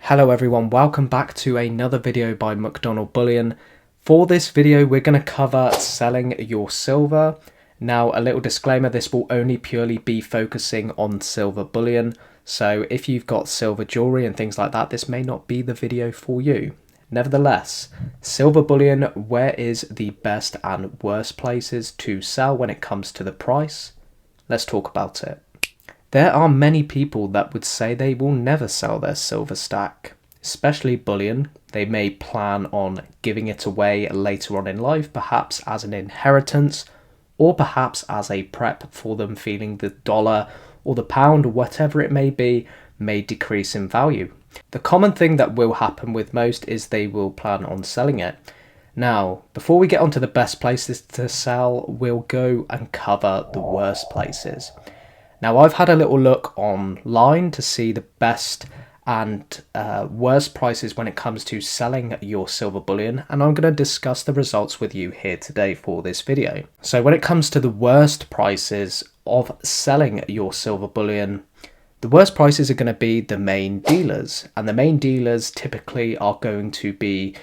Hello everyone, welcome back to another video by McDonald Bullion. For this video we're going to cover selling your silver. Now a little disclaimer, this will only purely be focusing on silver bullion, so if you've got silver jewellery and things like that, this may not be the video for you. Nevertheless, silver bullion, where is the best and worst places to sell when it comes to the price? Let's talk about it. There are many people that would say they will never sell their silver stack, especially bullion. They may plan on giving it away later on in life, perhaps as an inheritance, or perhaps as a prep for them feeling the dollar or the pound or whatever it may be may decrease in value. The common thing that will happen with most is they will plan on selling it. Now, before we get onto the best places to sell, we'll go and cover the worst places. Now, I've had a little look online to see the best and worst prices when it comes to selling your silver bullion, and I'm going to discuss the results with you here today for this video. So when it comes to the worst prices of selling your silver bullion, the worst prices are going to be the main dealers, and the main dealers typically are going to be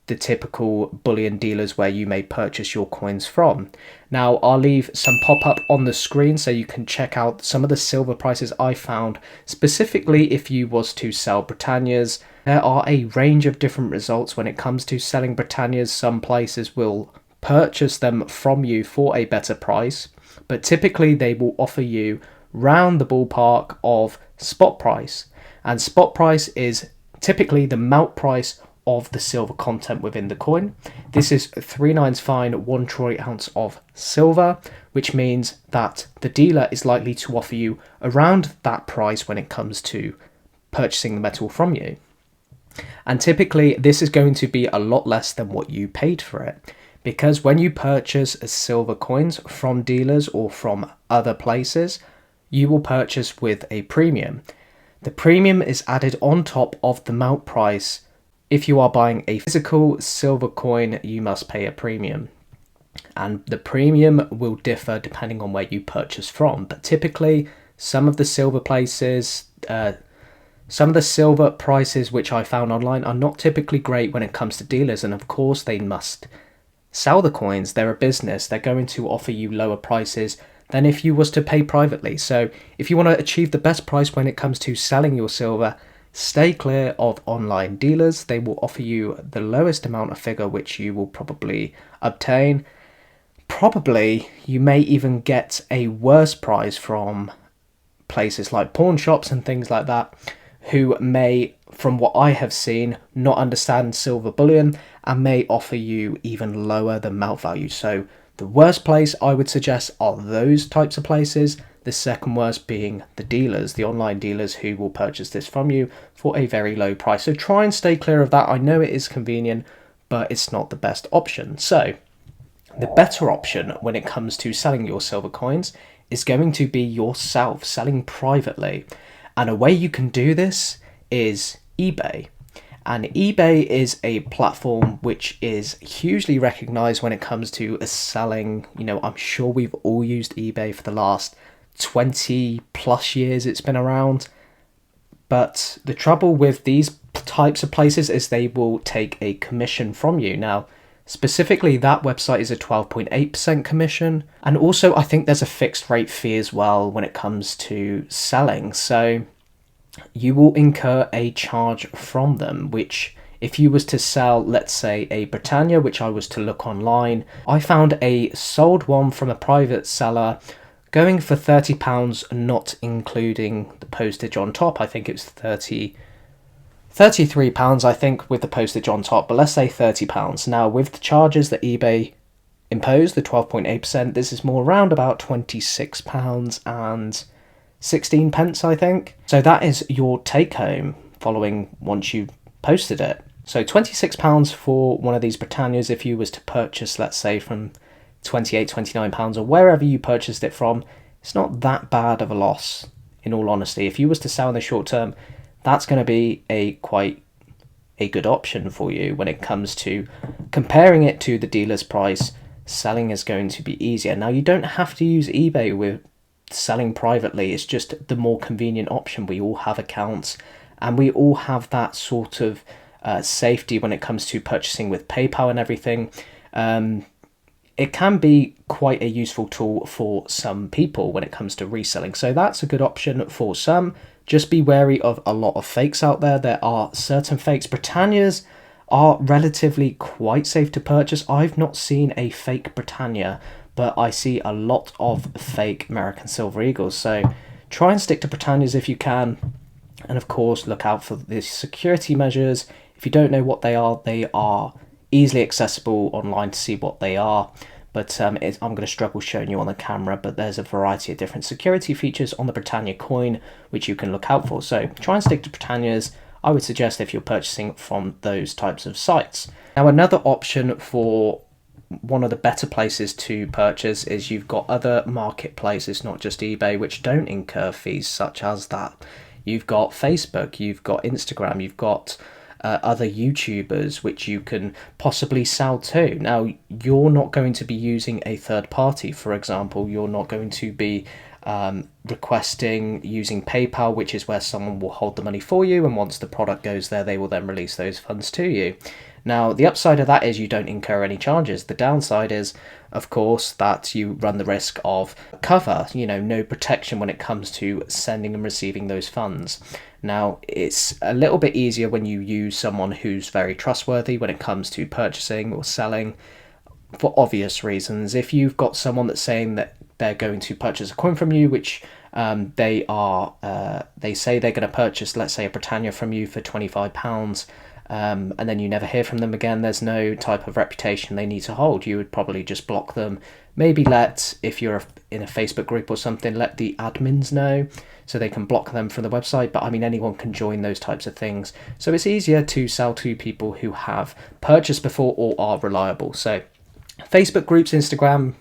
the typical bullion dealers where you may purchase your coins from. Now, I'll leave some pop-up on the screen so you can check out some of the silver prices I found. Specifically, if you was to sell Britannias, there are a range of different results when it comes to selling Britannias. Some places will purchase them from you for a better price, but typically they will offer you round the ballpark of spot price. And spot price is typically the melt price of the silver content within the coin. This is 3/9 fine 1 troy ounce of silver, which means that the dealer is likely to offer you around that price when it comes to purchasing the metal from you. And typically this is going to be a lot less than what you paid for it, because when you purchase silver coins from dealers or from other places, you will purchase with a premium. The premium is added on top of the melt price. If you are buying a physical silver coin, you must pay a premium. And the premium will differ depending on where you purchase from. But typically, some of the silver places, some of the silver prices which I found online are not typically great when it comes to dealers. And of course, they must sell the coins. They're a business. They're going to offer you lower prices than if you was to pay privately. So if you want to achieve the best price when it comes to selling your silver, stay clear of online dealers. They will offer you the lowest amount of figure which you will probably obtain. Probably you may even get a worse price from places like pawn shops and things like that, who may, from what I have seen, not understand silver bullion and may offer you even lower than melt value. So the worst place I would suggest are those types of places. The second worst being the dealers, the online dealers who will purchase this from you for a very low price. So try and stay clear of that. I know it is convenient, but it's not the best option. So the better option when it comes to selling your silver coins is going to be yourself, selling privately. And a way you can do this is eBay. And eBay is a platform which is hugely recognized when it comes to selling. You know, I'm sure we've all used eBay for the last 20 plus years it's been around. But the trouble with these types of places is they will take a commission from you. Now, specifically, that website is a 12.8% commission. And also, I think there's a fixed rate fee as well when it comes to selling. So you will incur a charge from them, which if you was to sell, let's say, a Britannia, which I was to look online, I found a sold one from a private seller going for £30, not including the postage on top. I think it was £33, I think, with the postage on top, but let's say £30. Now, with the charges that eBay imposed, the 12.8%, this is more around about £26 and 16 pence, I think. So that is your take home following once you posted it. So £26 for one of these Britannias if you was to purchase, let's say, from £28, £29 or wherever you purchased it from. It's not that bad of a loss, in all honesty. If you was to sell in the short term, that's going to be quite a good option for you. When it comes to comparing it to the dealer's price, selling is going to be easier. Now, you don't have to use eBay with selling privately. It's just the more convenient option. We all have accounts and we all have that sort of safety when it comes to purchasing with PayPal and everything. It can be quite a useful tool for some people when it comes to reselling. So that's a good option for some. Just be wary of a lot of fakes out there. There are certain fakes. Britannias are relatively quite safe to purchase. I've not seen a fake Britannia, but I see a lot of fake American Silver Eagles. So try and stick to Britannias if you can. And of course, look out for the security measures. If you don't know what they are easily accessible online to see what they are, but I'm going to struggle showing you on the camera, but there's a variety of different security features on the Britannia coin which you can look out for. So try and stick to Britannias, I would suggest, if you're purchasing from those types of sites. Now, another option for one of the better places to purchase is you've got other marketplaces, not just eBay, which don't incur fees such as that. You've got Facebook, you've got Instagram, you've got other YouTubers which you can possibly sell to. Now, you're not going to be using a third party, for example. You're not going to be requesting using PayPal, which is where someone will hold the money for you, and once the product goes there, they will then release those funds to you. Now, the upside of that is you don't incur any charges. The downside is, of course, that you run the risk of cover, no protection when it comes to sending and receiving those funds. Now, it's a little bit easier when you use someone who's very trustworthy when it comes to purchasing or selling, for obvious reasons. If you've got someone that's saying that they're going to purchase a coin from you, which they say they're going to purchase, let's say, a Britannia from you for £25, and then you never hear from them again, there's no type of reputation they need to hold. You would probably just block them. Maybe if you're in a Facebook group or something, let the admins know so they can block them from the website. But I mean, anyone can join those types of things. So it's easier to sell to people who have purchased before or are reliable. So Facebook groups, Instagram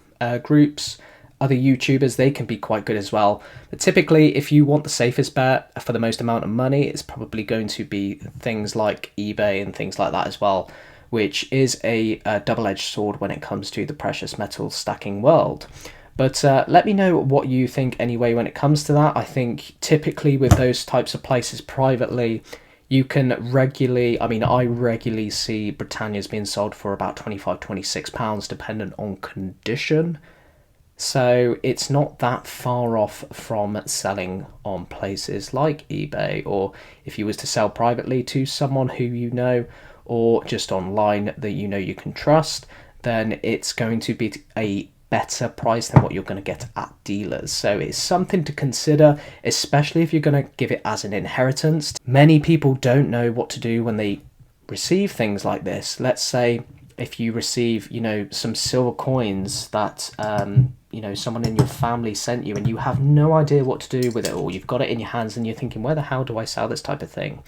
groups, other YouTubers, they can be quite good as well. But typically, if you want the safest bet for the most amount of money, it's probably going to be things like eBay and things like that as well, which is a double-edged sword when it comes to the precious metal stacking world. But let me know what you think anyway when it comes to that. I think typically with those types of places privately, you can regularly, I regularly see Britannias being sold for about £25, £26, dependent on condition. So it's not that far off from selling on places like eBay, or if you was to sell privately to someone who you know, or just online that you can trust, then it's going to be a better price than what you're going to get at dealers. So it's something to consider, especially if you're going to give it as an inheritance. Many people don't know what to do when they receive things like this. Let's say if you receive, some silver coins that, someone in your family sent you, and you have no idea what to do with it, or you've got it in your hands and you're thinking, where the hell do I sell this type of thing?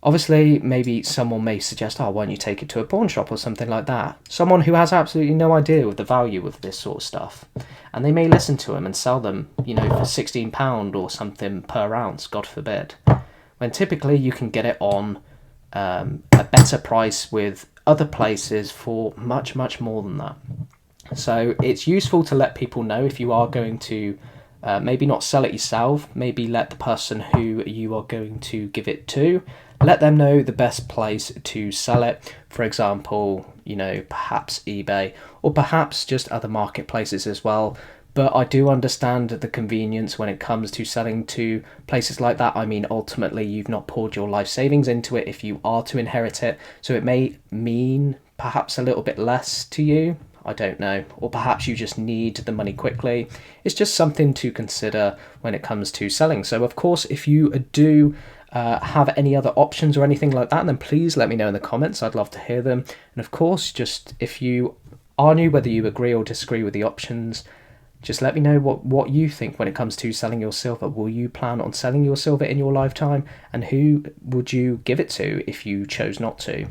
Obviously, maybe someone may suggest, why don't you take it to a pawn shop or something like that? Someone who has absolutely no idea of the value of this sort of stuff. And they may listen to them and sell them, for £16 or something per ounce, God forbid. When typically you can get it on a better price with other places for much, much more than that. So it's useful to let people know if you are going to maybe not sell it yourself, maybe let the person who you are going to give it to, let them know the best place to sell it. For example, perhaps eBay, or perhaps just other marketplaces as well. But I do understand the convenience when it comes to selling to places like that. Ultimately, you've not poured your life savings into it if you are to inherit it. So it may mean perhaps a little bit less to you. I don't know. Or perhaps you just need the money quickly. It's just something to consider when it comes to selling. So, of course, if you do have any other options or anything like that, then please let me know in the comments. I'd love to hear them. And, of course, just if you are new, whether you agree or disagree with the options, just let me know what you think when it comes to selling your silver. Will you plan on selling your silver in your lifetime? And who would you give it to if you chose not to?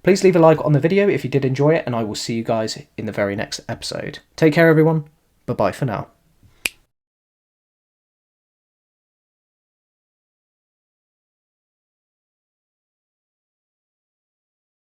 Please leave a like on the video if you did enjoy it, and I will see you guys in the very next episode. Take care, everyone. Bye-bye for now.